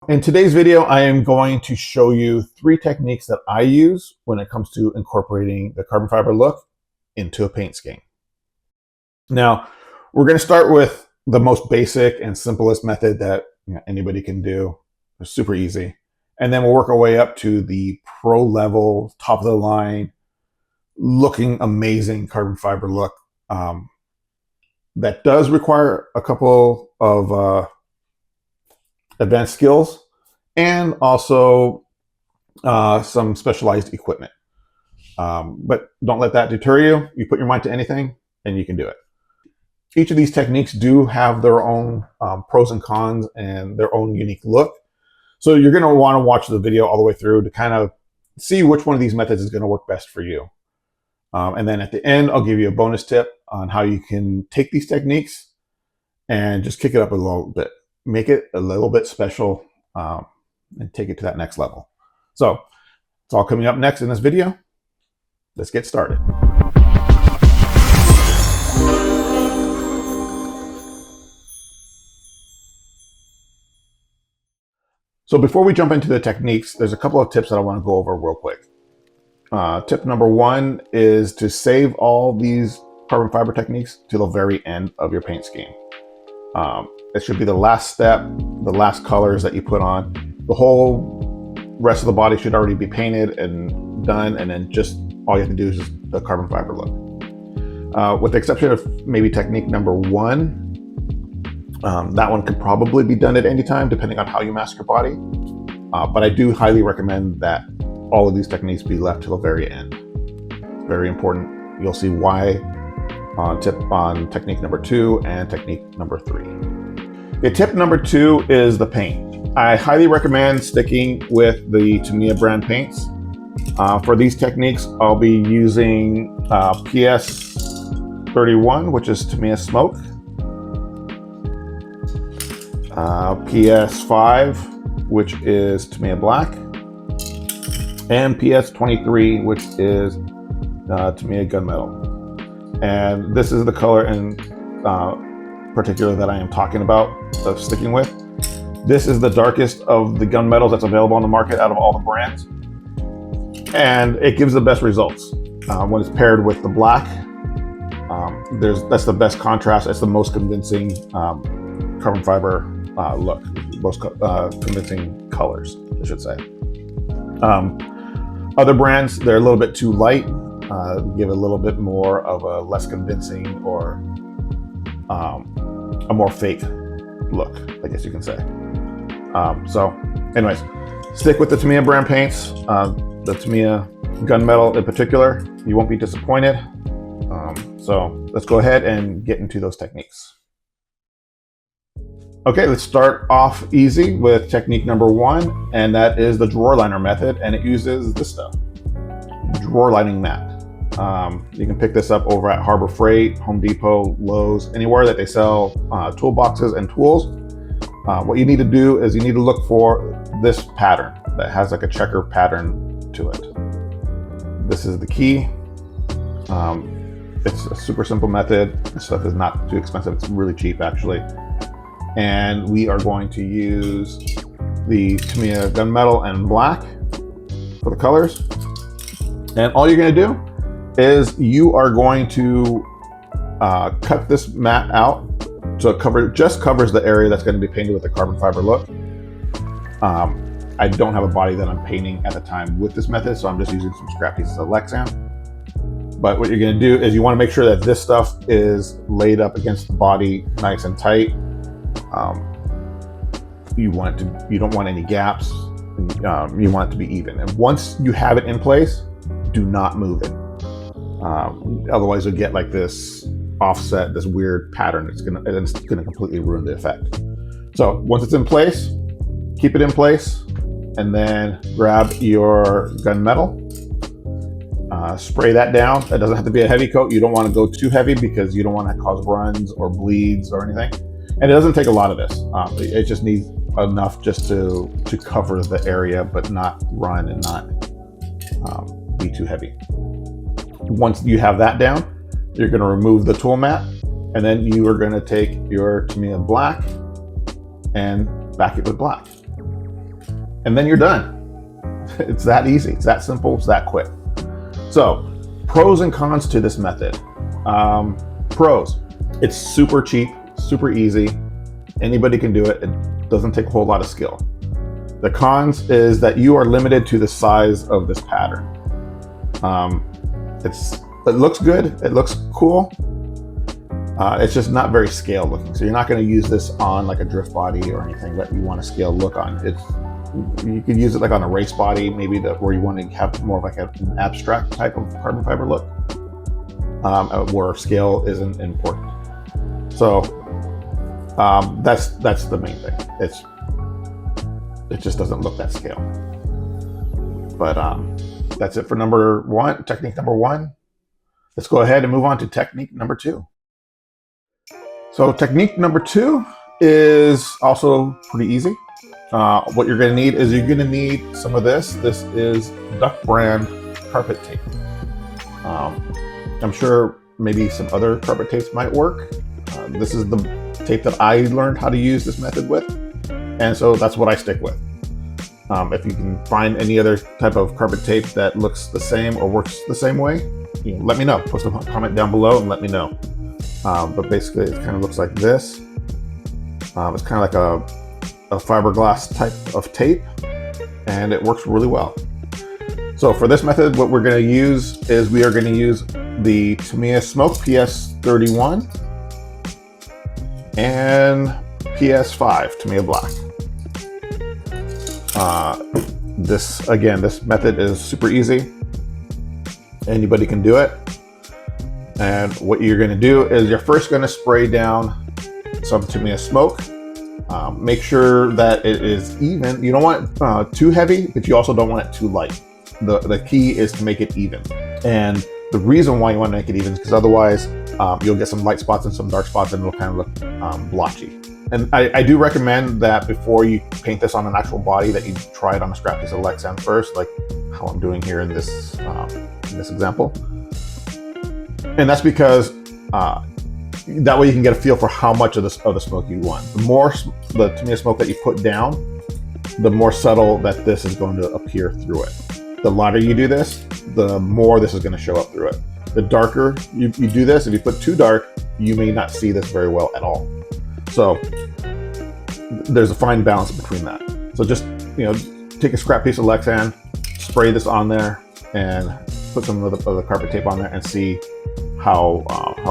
In today's video, I am going to show you 3 techniques that I use when it comes to incorporating the carbon fiber look into a paint scheme. Now, we're going to start with the most basic and simplest method that anybody can do. It's super easy. And then we'll work our way up to the pro level, top of the line, looking amazing carbon fiber look. That does require a couple of advanced skills and also some specialized equipment. But don't let that deter you. You put your mind to anything and you can do it. Each of these techniques do have their own pros and cons and their own unique look. So you're going to want to watch the video all the way through to kind of see which one of these methods is going to work best for you. And then at the end, I'll give you a bonus tip on how you can take these techniques and just kick it up a little bit. Make it a little bit special and take it to that next level. So it's all coming up next in this video. Let's get started. So before we jump into the techniques, there's a couple of tips that I want to go over real quick. Tip number 1 is to save all these carbon fiber techniques to the very end of your paint scheme. It should be the last step, the last colors that you put on. The whole rest of the body should already be painted and done, and then just all you have to do is just the carbon fiber look. With the exception of maybe technique number 1, that one could probably be done at any time depending on how you mask your body. But I do highly recommend that all of these techniques be left till the very end. Very important. You'll see why on technique number 2 and technique number 3. Okay, tip number 2 is the paint. I highly recommend sticking with the Tamiya brand paints. For these techniques, I'll be using PS31, which is Tamiya Smoke, PS5, which is Tamiya Black, and PS23, which is Tamiya Gunmetal. And this is the color in particular that I am talking about, sticking with. This is the darkest of the gunmetals that's available on the market out of all the brands. And it gives the best results. When it's paired with the black, that's the best contrast. It's the most convincing carbon fiber look, most convincing colors, I should say. Other brands, they're a little bit too light, give a little bit more of a less convincing or a more fake look, I guess you can say. So anyways, stick with the Tamiya brand paints, the Tamiya Gunmetal in particular. You won't be disappointed. So let's go ahead and get into those techniques. Okay, let's start off easy with technique number 1, and that is the drawer liner method, and it uses this stuff, drawer lining mat. You can pick this up over at Harbor Freight, Home Depot, Lowe's, anywhere that they sell toolboxes and tools. What you need to do is you need to look for this pattern that has like a checker pattern to it. This is the key. It's a super simple method. This stuff is not too expensive. It's really cheap actually. And we are going to use the Tamiya Gunmetal and Black for the colors. And all you're going to do is you are going to cut this mat out so it just covers the area that's going to be painted with the carbon fiber look. I don't have a body that I'm painting at the time with this method, so I'm just using some scrap pieces of Lexan. But what you're going to do is you want to make sure that this stuff is laid up against the body nice and tight. You don't want any gaps. You want it to be even. And once you have it in place, do not move it. Otherwise you'll get like this offset, this weird pattern. It's gonna completely ruin the effect. So once it's in place, keep it in place, and then grab your gunmetal. Spray that down. It doesn't have to be a heavy coat. You don't want to go too heavy because you don't want to cause runs or bleeds or anything. And it doesn't take a lot of this. It just needs enough just to cover the area, but not run and not be too heavy. Once you have that down, you're going to remove the tool mat, and then you are going to take your Tamiya Black and back it with black. and then you're done. It's that easy, it's that simple, it's that quick. So, pros and cons to this method. Pros, it's super cheap, super easy. Anybody can do it. It doesn't take a whole lot of skill. The cons is that you are limited to the size of this pattern. It looks good, it looks cool. It's just not very scale looking. So you're not going to use this on like a drift body or anything that you want a scale look on. You could use it like on a race body, maybe where you want to have more of like an abstract type of carbon fiber look, where scale isn't important. So that's the main thing. It just doesn't look that scale. But that's it for technique number one. Let's go ahead and move on to technique number two. So technique number two is also pretty easy. What you're going to need is some of this. This is Duck brand carpet tape. I'm sure maybe some other carpet tapes might work. This is the tape that I learned how to use this method with, and so that's what I stick with. If you can find any other type of carpet tape that looks the same or works the same way, let me know. Post a comment down below and let me know. But basically it kind of looks like this. It's kind of like a fiberglass type of tape, and it works really well. So for this method, what we're going to use is we are going to use the Tamiya Smoke PS31 and PS5 Tamiya Black. This method is super easy. Anybody can do it. And what you're going to do is you're first going to spray down some Tamiya Smoke. Make sure that it is even. You don't want it too heavy, but you also don't want it too light. The key is to make it even. And the reason why you want to make it even is because otherwise you'll get some light spots and some dark spots, and it'll kind of look blotchy. And I do recommend that before you paint this on an actual body, that you try it on a scrap piece of Lexan first, like how I'm doing here in this example. And that's because that way you can get a feel for how much of the smoke you want. The more the Tamiya Smoke that you put down, the more subtle that this is going to appear through it. The lighter you do this, the more this is going to show up through it. The darker you do this, if you put too dark, you may not see this very well at all. So there's a fine balance between that. So just take a scrap piece of Lexan, spray this on there, and put some of the carpet tape on there, and see how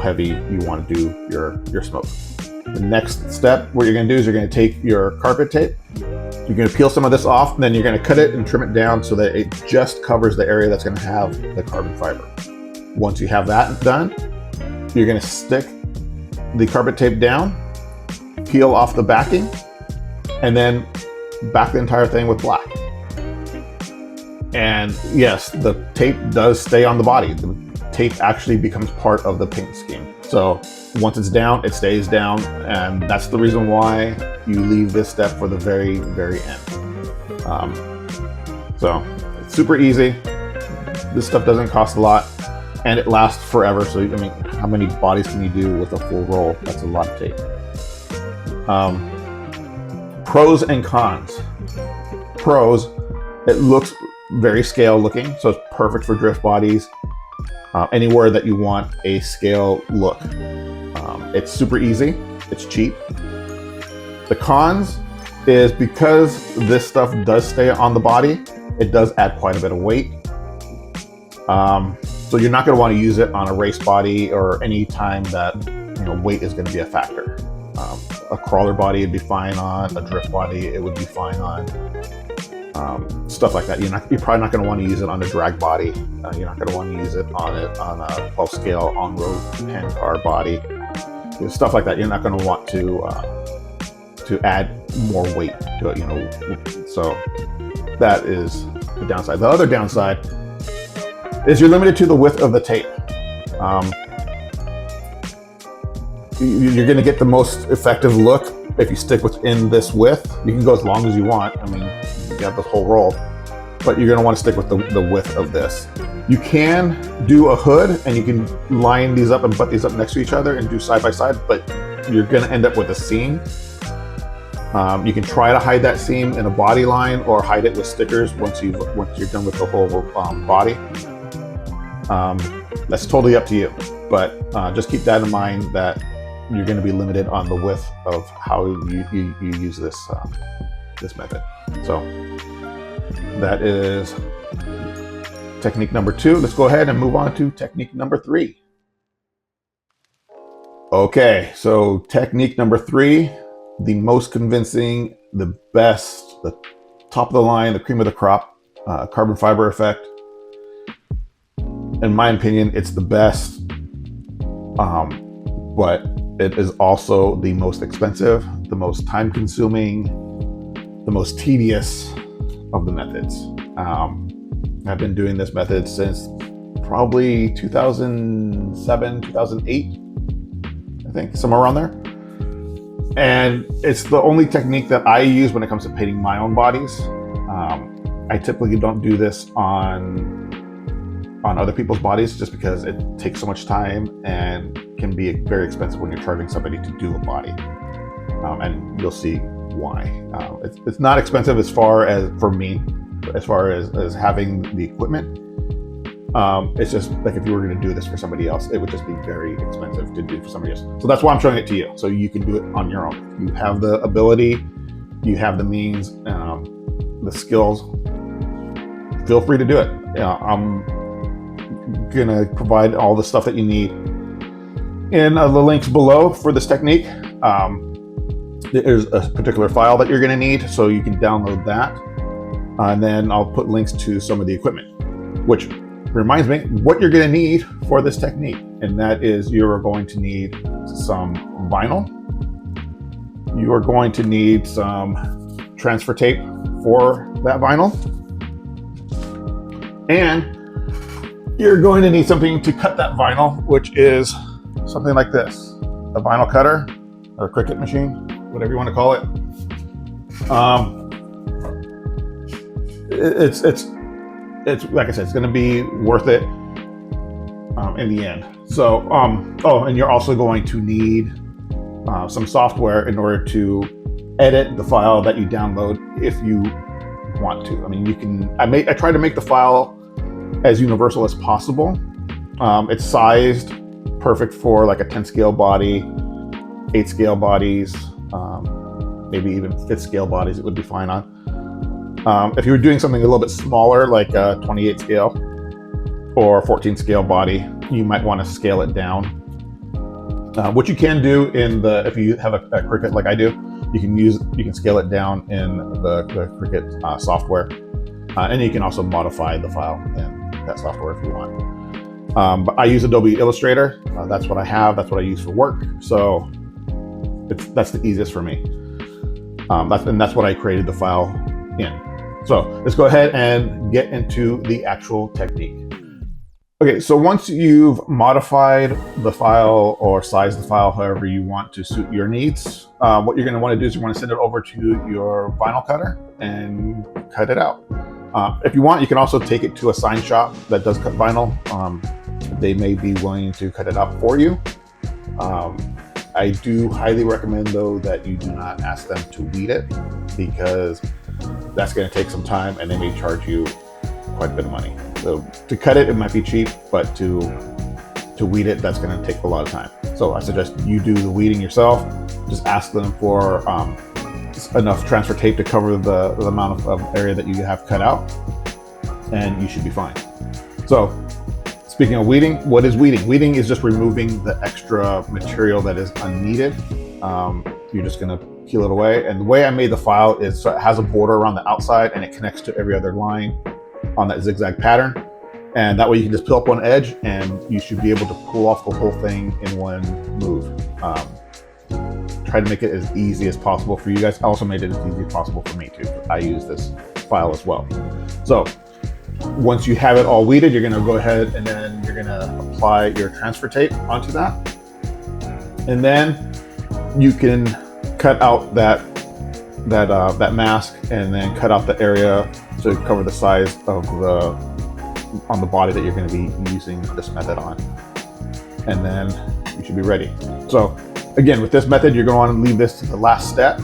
heavy you want to do your smoke. The next step, what you're going to do is you're going to take your carpet tape, you're going to peel some of this off, and then you're going to cut it and trim it down so that it just covers the area that's going to have the carbon fiber. Once you have that done, you're going to stick the carpet tape down, peel off the backing, and then back the entire thing with black. And yes, the tape does stay on the body. The tape actually becomes part of the paint scheme. So once it's down, it stays down, and that's the reason why you leave this step for the very, very end. So it's super easy. This stuff doesn't cost a lot, and it lasts forever. So I mean, how many bodies can you do with a full roll? That's a lot of tape. Pros and cons. Pros, it looks very scale looking, so it's perfect for drift bodies. Anywhere that you want a scale look. It's super easy, it's cheap. The cons is because this stuff does stay on the body, it does add quite a bit of weight. So you're not going to want to use it on a race body or any time that weight is going to be a factor. A crawler body would be fine on, a drift body it would be fine on. Stuff like that. You're probably not going to want to use it on a drag body. You're not going to want to use it on a 12 scale on-road hand car body. Stuff like that. You're not going to want to add more weight to it. So that is the downside. The other downside is you're limited to the width of the tape. You're going to get the most effective look if you stick within this width. You can go as long as you want. I mean, you have the whole roll, but you're going to want to stick with the width of this. You can do a hood, and you can line these up and butt these up next to each other and do side by side, but you're going to end up with a seam. You can try to hide that seam in a body line or hide it with stickers once you're done with the whole body. That's totally up to you, but just keep that in mind that you're going to be limited on the width of how you use this method. So that is technique number 2. Let's go ahead and move on to technique number 3. Okay, so technique number 3, the most convincing, the best, the top of the line, the cream of the crop, carbon fiber effect. In my opinion, it's the best, but it is also the most expensive, the most time consuming, the most tedious of the methods. I've been doing this method since probably 2007, 2008, I think, somewhere around there. And it's the only technique that I use when it comes to painting my own bodies. I typically don't do this on other people's bodies just because it takes so much time and can be very expensive when you're charging somebody to do a body. And you'll see why. It's not expensive as far as, for me, as far as having the equipment. It's just like if you were going to do this for somebody else, it would just be very expensive to do for somebody else. So that's why I'm showing it to you, so you can do it on your own. You have the ability, you have the means, the skills. Feel free to do it. I'm gonna provide all the stuff that you need in the links below for this technique. There's a particular file that you're gonna need, so you can download that. And then I'll put links to some of the equipment, which reminds me what you're gonna need for this technique. And that is, you're going to need some vinyl. You are going to need some transfer tape for that vinyl. And you're going to need something to cut that vinyl, which is something like this, a vinyl cutter or a Cricut machine, whatever you want to call it. It's like I said, it's going to be worth it in the end. So, oh, and you're also going to need some software in order to edit the file that you download if you want to. I mean, you can. I try to make the file as universal as possible. It's sized perfect for like a 10 scale body, 8 scale bodies, maybe even 5th scale bodies it would be fine on. If you were doing something a little bit smaller, like a 28 scale or 14 scale body, you might want to scale it down. What you can do if you have a Cricut like I do, you can scale it down in the Cricut software, and you can also modify the file in that software if you want. But I use Adobe Illustrator. That's what I have. That's what I use for work. So that's the easiest for me. That's what I created the file in. So let's go ahead and get into the actual technique. Okay, so once you've modified the file or sized the file however you want to suit your needs, what you're going to want to do is you want to send it over to your vinyl cutter and cut it out. If you want, you can also take it to a sign shop that does cut vinyl. They may be willing to cut it out for you. I do highly recommend, though, that you do not ask them to weed it, because that's going to take some time and they may charge you quite a bit of money. So to cut it, it might be cheap, but to weed it, that's going to take a lot of time. So I suggest you do the weeding yourself. Just ask them for enough transfer tape to cover the amount of area that you have cut out, and you should be fine. So speaking of weeding, what is weeding? Weeding is just removing the extra material that is unneeded. You're just going to peel it away. And the way I made the file is, so it has a border around the outside and it connects to every other line on that zigzag pattern. And that way you can just peel up one edge and you should be able to pull off the whole thing in one move. Try to make it as easy as possible for you guys. I also made it as easy as possible for me too. I use this file as well. So once you have it all weeded, you're going to go ahead and then you're going to apply your transfer tape onto that. And then you can cut out that mask and then cut out the area to cover the size of on the body that you're going to be using this method on. And then you should be ready. So again, with this method, you're going to want to leave this to the last step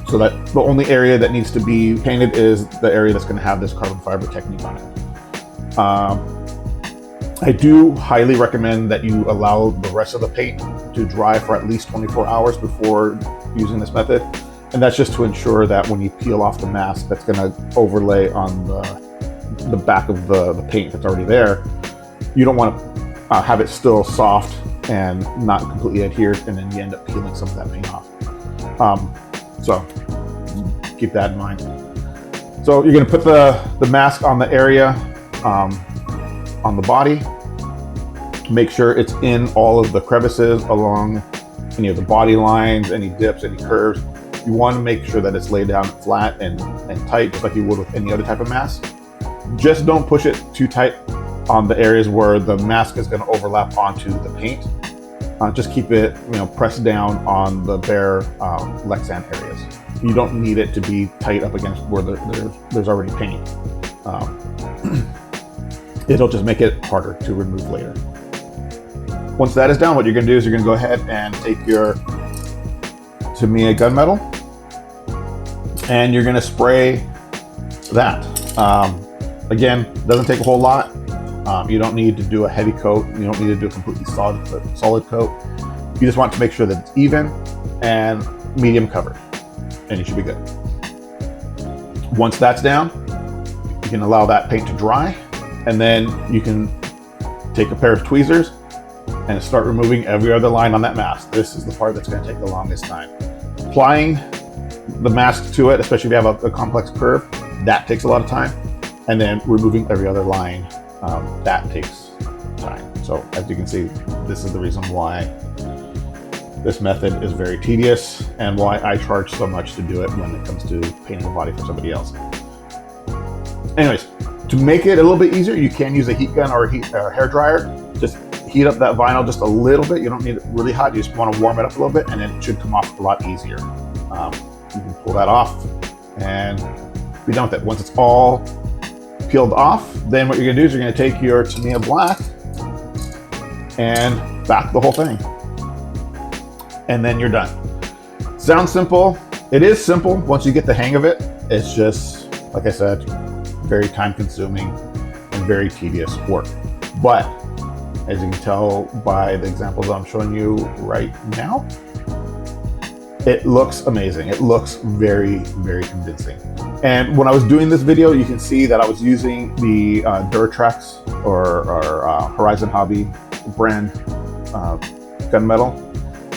so that the only area that needs to be painted is the area that's going to have this carbon fiber technique on it. I do highly recommend that you allow the rest of the paint to dry for at least 24 hours before using this method. And that's just to ensure that when you peel off the mask that's going to overlay on the back of the paint that's already there, you don't want to have it still soft and not completely adhered, and then you end up peeling some of that paint off. So keep that in mind. So you're going to put the mask on the area on the body. Make sure it's in all of the crevices along any of the body lines, any dips, any curves. You want to make sure that it's laid down flat and tight, just like you would with any other type of mask. Just don't push it too tight on the areas where the mask is going to overlap onto the paint. Just keep it, pressed down on the bare Lexan areas. You don't need it to be tight up against where there's already paint. It'll just make it harder to remove later. Once that is done, what you're going to do is you're going to go ahead and take your Tamiya gunmetal and you're going to spray that. Again, doesn't take a whole lot. You don't need to do a heavy coat. You don't need to do a completely solid coat. You just want to make sure that it's even and medium covered, and you should be good. Once that's down, you can allow that paint to dry, and then you can take a pair of tweezers and start removing every other line on that mask. This is the part that's going to take the longest time. Applying the mask to it, especially if you have a complex curve, that takes a lot of time. And then removing every other line, that takes time. So as you can see, this is the reason why this method is very tedious and why I charge so much to do it when it comes to painting the body for somebody else. Anyways, to make it a little bit easier, you can use a heat gun or a hair dryer. Just heat up that vinyl just a little bit. You don't need it really hot. You just want to warm it up a little bit, and then it should come off a lot easier. You can pull that off and be done with it. Once it's all peeled off, then what you're going to do is you're going to take your Tamiya black and back the whole thing, and then you're done. Sounds simple. It is simple once you get the hang of it. It's just, like I said, very time consuming and very tedious work. But as you can tell by the examples I'm showing you right now, it looks amazing. It looks very, very convincing. And when I was doing this video, you can see that I was using the Duratrax or Horizon Hobby brand gunmetal.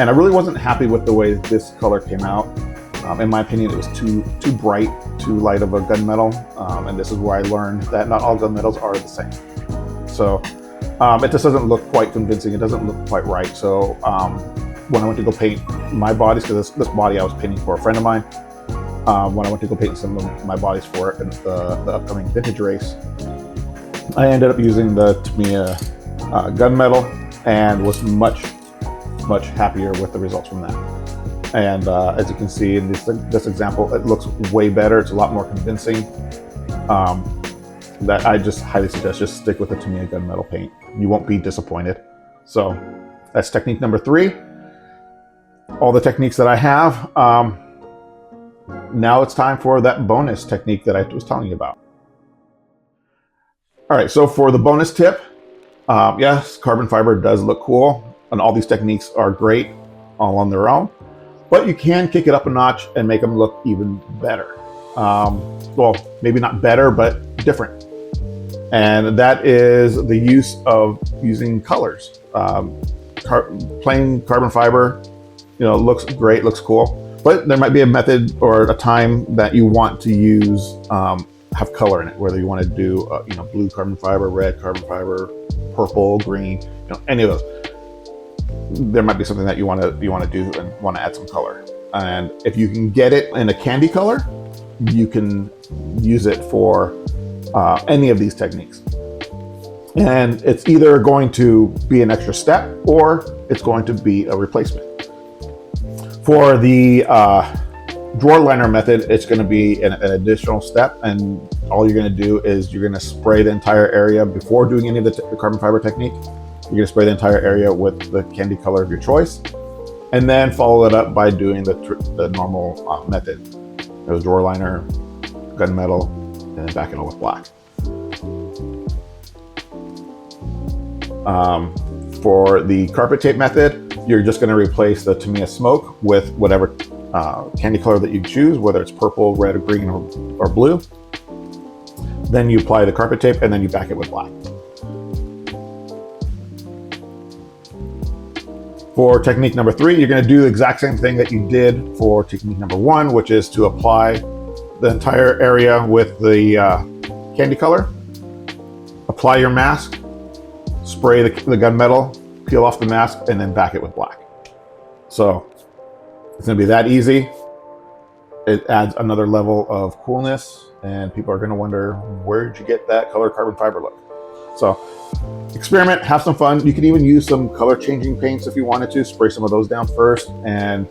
And I really wasn't happy with the way this color came out. In my opinion, it was too bright, too light of a gunmetal. And this is where I learned that not all gunmetals are the same. So it just doesn't look quite convincing. It doesn't look quite right. So when I went to go paint my bodies, because this body I was painting for a friend of mine, when I went to go paint some of my bodies for it in the upcoming vintage race, I ended up using the Tamiya gunmetal and was much happier with the results from that. And as you can see in this example, it looks way better. It's a lot more convincing. That I just highly suggest just stick with the Tamiya gunmetal paint. You won't be disappointed. So that's technique number 3. All the techniques that I have. Now it's time for that bonus technique that I was telling you about. All right, so for the bonus tip, yes, carbon fiber does look cool, and all these techniques are great all on their own, but you can kick it up a notch and make them look even better. Well, maybe not better, but different. And that is the use of using colors. Plain carbon fiber, looks great, looks cool. But there might be a method or a time that you want to use have color in it, whether you want to do blue carbon fiber, red carbon fiber, purple, green, any of those. There might be something that you want to do and want to add some color. And if you can get it in a candy color, you can use it for any of these techniques. And it's either going to be an extra step or it's going to be a replacement. For the drawer liner method, it's going to be an additional step, and all you're going to do is you're going to spray the entire area before doing any of the carbon fiber technique. You're going to spray the entire area with the candy color of your choice, and then follow it up by doing the normal method. There's drawer liner, gunmetal, and then backing it with black. For the carpet tape method, you're just going to replace the Tamiya Smoke with whatever candy color that you choose, whether it's purple, red, green, or blue. Then you apply the carpet tape and then you back it with black. For technique number 3, you're going to do the exact same thing that you did for technique number 1, which is to apply the entire area with the candy color. Apply your mask, spray the gunmetal, peel off the mask, and then back it with black. So it's going to be that easy. It adds another level of coolness, and people are going to wonder, where did you get that color carbon fiber look? So experiment, have some fun. You can even use some color changing paints if you wanted to. Spray some of those down first and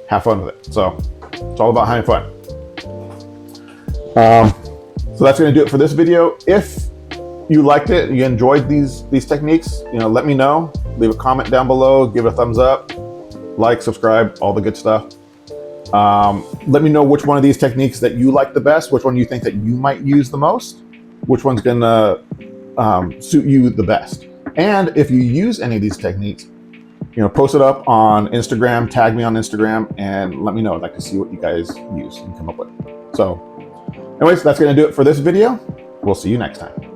have fun with it. So it's all about having fun. So that's going to do it for this video. If you liked it, you enjoyed these techniques, let me know. Leave a comment down below, give it a thumbs up, like, subscribe, all the good stuff. Let me know which one of these techniques that you like the best, which one you think that you might use the most, which one's gonna suit you the best. And if you use any of these techniques, post it up on Instagram, tag me on Instagram, and let me know. I'd like to see what you guys use and come up with. So anyways, that's gonna do it for this video. We'll see you next time.